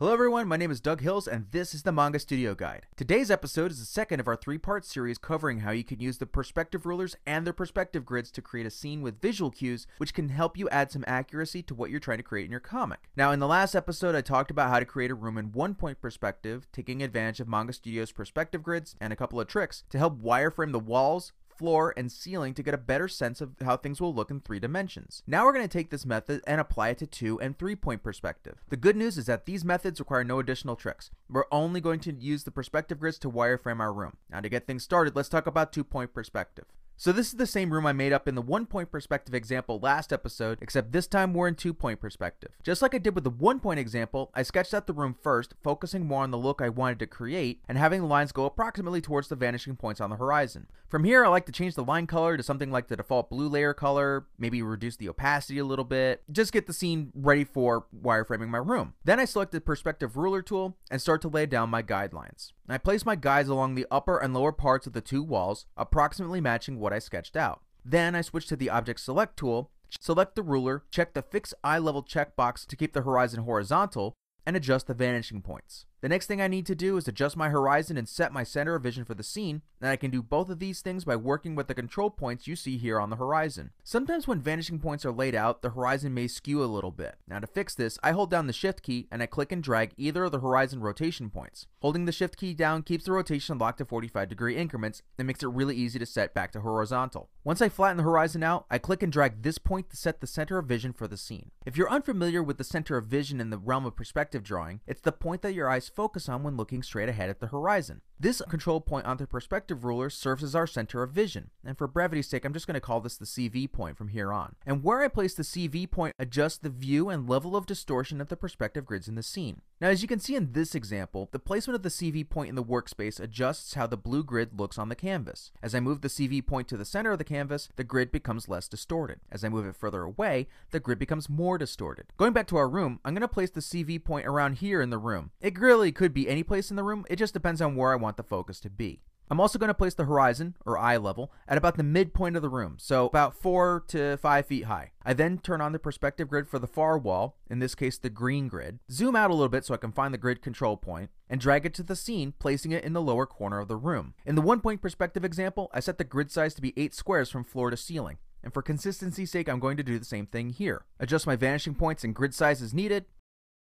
Hello everyone, my name is Doug Hills and this is the Manga Studio Guide. Today's episode is the second of our three-part series covering how you can use the perspective rulers and their perspective grids to create a scene with visual cues which can help you add some accuracy to what you're trying to create in your comic. Now in the last episode I talked about how to create a room in one-point perspective, taking advantage of Manga Studio's perspective grids and a couple of tricks to help wireframe the walls, floor, and ceiling to get a better sense of how things will look in 3 dimensions. Now we're going to take this method and apply it to 2- and 3-point perspective. The good news is that these methods require no additional tricks. We're only going to use the perspective grids to wireframe our room. Now to get things started, let's talk about 2-point perspective. So this is the same room I made up in the 1-point perspective example last episode, except this time we're in 2-point perspective. Just like I did with the 1-point example, I sketched out the room first, focusing more on the look I wanted to create, and having the lines go approximately towards the vanishing points on the horizon. From here, I like to change the line color to something like the default blue layer color, maybe reduce the opacity a little bit, just get the scene ready for wireframing my room. Then I select the perspective ruler tool and start to lay down my guidelines. I place my guides along the upper and lower parts of the 2 walls, approximately matching what I sketched out. Then I switch to the object select tool, select the ruler, check the fix eye level checkbox to keep the horizon horizontal, and adjust the vanishing points. The next thing I need to do is adjust my horizon and set my center of vision for the scene, and I can do both of these things by working with the control points you see here on the horizon. Sometimes when vanishing points are laid out, the horizon may skew a little bit. Now to fix this, I hold down the shift key and I click and drag either of the horizon rotation points. Holding the shift key down keeps the rotation locked to 45-degree increments and makes it really easy to set back to horizontal. Once I flatten the horizon out, I click and drag this point to set the center of vision for the scene. If you're unfamiliar with the center of vision in the realm of perspective drawing, it's the point that your eyes focus on when looking straight ahead at the horizon. This control point on the perspective ruler serves as our center of vision, and for brevity's sake I'm just going to call this the CV point from here on. And where I place the CV point adjusts the view and level of distortion of the perspective grids in the scene. Now as you can see in this example, the placement of the CV point in the workspace adjusts how the blue grid looks on the canvas. As I move the CV point to the center of the canvas, the grid becomes less distorted. As I move it further away, the grid becomes more distorted. Going back to our room, I'm going to place the CV point around here in the room. It really could be any place in the room, it just depends on where I want the focus to be. I'm also going to place the horizon, or eye level, at about the midpoint of the room, so about 4 to 5 feet high. I then turn on the perspective grid for the far wall, in this case the green grid, zoom out a little bit so I can find the grid control point, and drag it to the scene, placing it in the lower corner of the room. In the 1-point perspective example, I set the grid size to be 8 squares from floor to ceiling, and for consistency's sake I'm going to do the same thing here. Adjust my vanishing points and grid size as needed,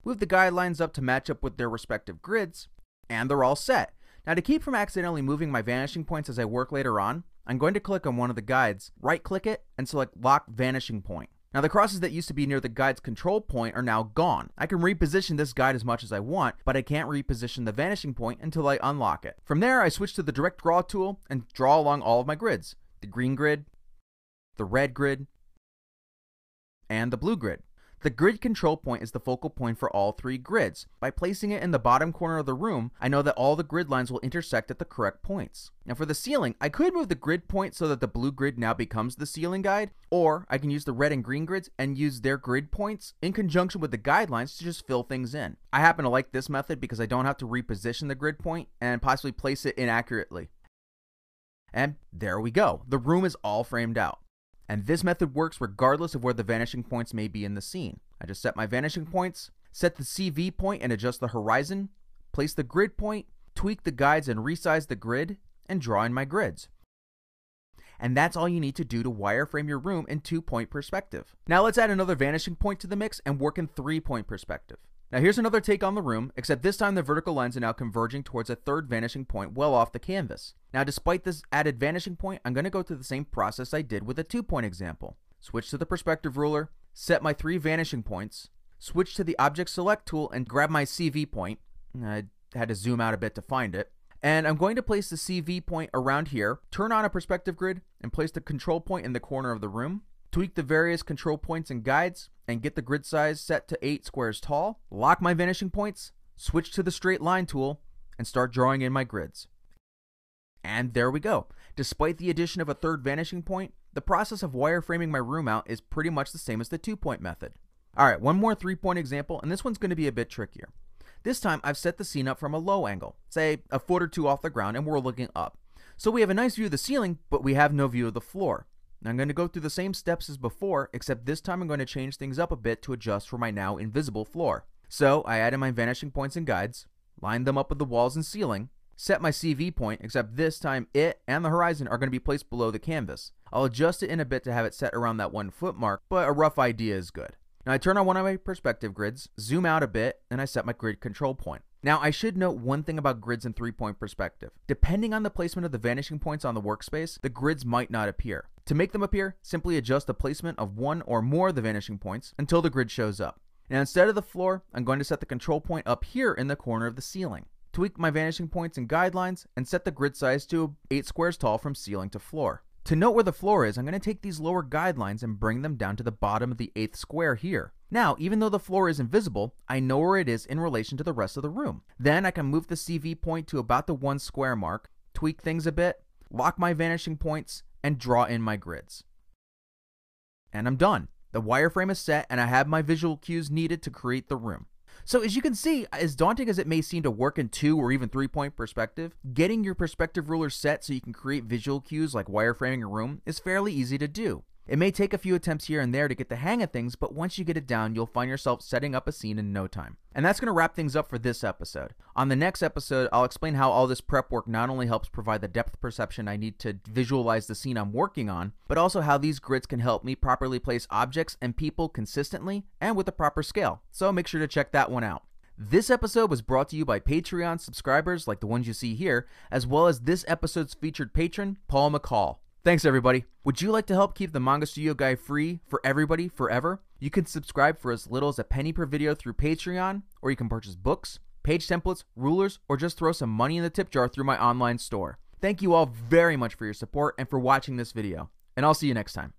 move the guidelines up to match up with their respective grids, and they're all set. Now to keep from accidentally moving my vanishing points as I work later on, I'm going to click on one of the guides, right click it, and select Lock Vanishing Point. Now the crosses that used to be near the guide's control point are now gone. I can reposition this guide as much as I want, but I can't reposition the vanishing point until I unlock it. From there I switch to the Direct Draw tool and draw along all of my grids. The green grid, the red grid, and the blue grid. The grid control point is the focal point for all 3 grids. By placing it in the bottom corner of the room, I know that all the grid lines will intersect at the correct points. Now for the ceiling, I could move the grid point so that the blue grid now becomes the ceiling guide, or I can use the red and green grids and use their grid points in conjunction with the guidelines to just fill things in. I happen to like this method because I don't have to reposition the grid point and possibly place it inaccurately. And there we go. The room is all framed out. And this method works regardless of where the vanishing points may be in the scene. I just set my vanishing points, set the CV point and adjust the horizon, place the grid point, tweak the guides and resize the grid, and draw in my grids. And that's all you need to do to wireframe your room in 2-point perspective. Now let's add another vanishing point to the mix and work in 3-point perspective. Now here's another take on the room, except this time the vertical lines are now converging towards a 3rd vanishing point well off the canvas. Now despite this added vanishing point, I'm going to go through the same process I did with a 2-point example. Switch to the perspective ruler, set my 3 vanishing points, switch to the object select tool and grab my CV point. I had to zoom out a bit to find it. And I'm going to place the CV point around here, turn on a perspective grid, and place the control point in the corner of the room. Tweak the various control points and guides, and get the grid size set to 8 squares tall, lock my vanishing points, switch to the straight line tool, and start drawing in my grids. And there we go. Despite the addition of a 3rd vanishing point, the process of wireframing my room out is pretty much the same as the 2-point method. Alright, one more 3-point example, and this one's going to be a bit trickier. This time I've set the scene up from a low angle, say a foot or 2 off the ground, and we're looking up. So we have a nice view of the ceiling, but we have no view of the floor. Now I'm going to go through the same steps as before, except this time I'm going to change things up a bit to adjust for my now invisible floor. So I added my vanishing points and guides, lined them up with the walls and ceiling, set my CV point, except this time it and the horizon are going to be placed below the canvas. I'll adjust it in a bit to have it set around that 1 foot mark, but a rough idea is good. Now I turn on one of my perspective grids, zoom out a bit, and I set my grid control point. Now I should note one thing about grids in 3-point perspective. Depending on the placement of the vanishing points on the workspace, the grids might not appear. To make them appear, simply adjust the placement of one or more of the vanishing points until the grid shows up. Now instead of the floor, I'm going to set the control point up here in the corner of the ceiling. Tweak my vanishing points and guidelines, and set the grid size to 8 squares tall from ceiling to floor. To note where the floor is, I'm going to take these lower guidelines and bring them down to the bottom of the 8th square here. Now, even though the floor isn't visible, I know where it is in relation to the rest of the room. Then I can move the CV point to about the 1 square mark, tweak things a bit, lock my vanishing points, and draw in my grids. And I'm done. The wireframe is set, and I have my visual cues needed to create the room. So as you can see, as daunting as it may seem to work in 2 or even 3-point perspective, getting your perspective ruler set so you can create visual cues like wireframing a room is fairly easy to do. It may take a few attempts here and there to get the hang of things, but once you get it down, you'll find yourself setting up a scene in no time. And that's going to wrap things up for this episode. On the next episode, I'll explain how all this prep work not only helps provide the depth perception I need to visualize the scene I'm working on, but also how these grids can help me properly place objects and people consistently and with the proper scale. So make sure to check that one out. This episode was brought to you by Patreon subscribers like the ones you see here, as well as this episode's featured patron, Paul McCall. Thanks, everybody. Would you like to help keep the Manga Studio Guide free for everybody forever? You can subscribe for as little as a penny per video through Patreon, or you can purchase books, page templates, rulers, or just throw some money in the tip jar through my online store. Thank you all very much for your support and for watching this video, and I'll see you next time.